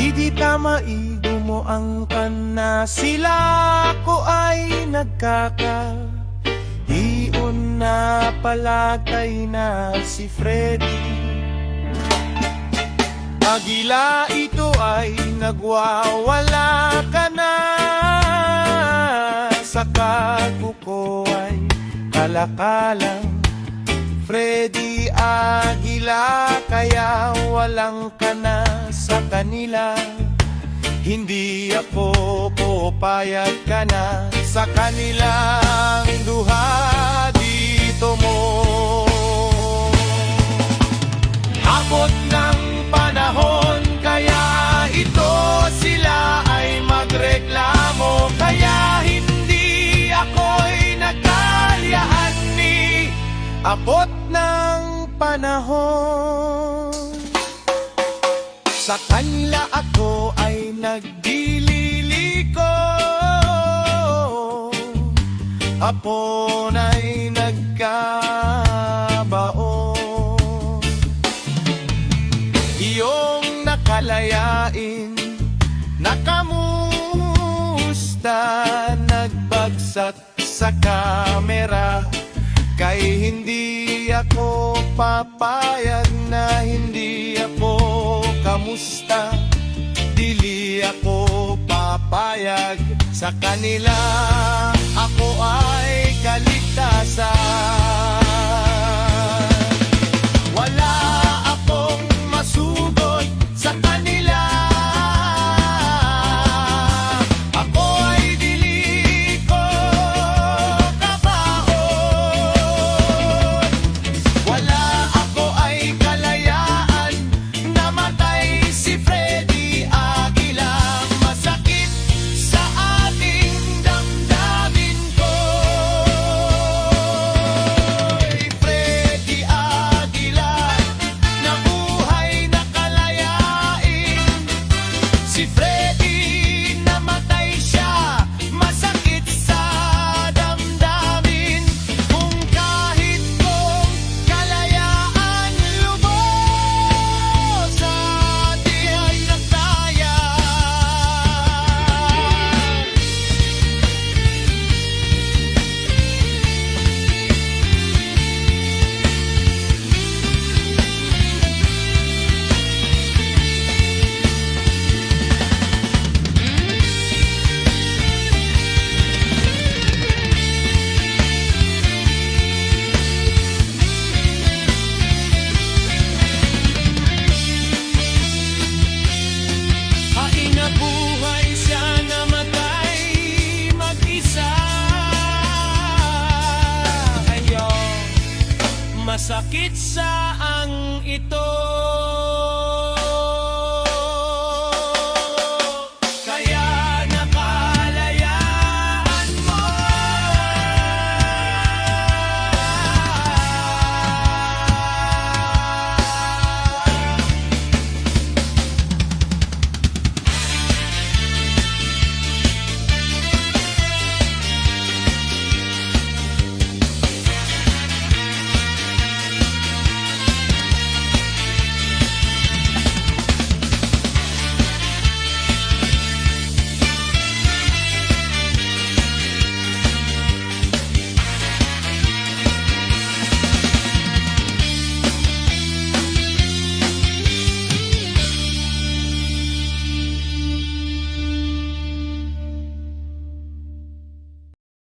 Di tama mo ang kana, sila ko ay nagkaka-iyon na palagay na si Freddy Aguila. Ito ay nagwawala ka na, sa kaguko ay kalakalang Freddy Aguila, kaya walang ka na sa kanila. Hindi ako pupayag ka na sa kanilang duha dito mo. Abot ng panahon, kaya ito sila ay magreklamo, kaya hindi ako'y nagkalyaan ni. Abot ng panahon, sa kanila ako ay nagdililiko, hapon ay nagkabaon. Iyong nakalayain, nakamusta, nagbagsak sa kamera, kay hindi ako papayag na hindi ako kamusta. Dili ako papayag sa kanila, ako ay kaligtasan. Wala akong masugod sa kanila, ako ay dili ko kabaon. Wala ako ay kalayaan, namatay si Freddy Aguila. Masakit sa ating damdamin ko, Freddy Aguila, nabuhay na kalayain. Si Freddy namatay siya, masakit sa damdamin. Kung kahit kong kalayaan lubos, sa di ay nagtaya. Ay nabuhay siya, namatay mag-isa. Ayaw, masakit sa ang ito.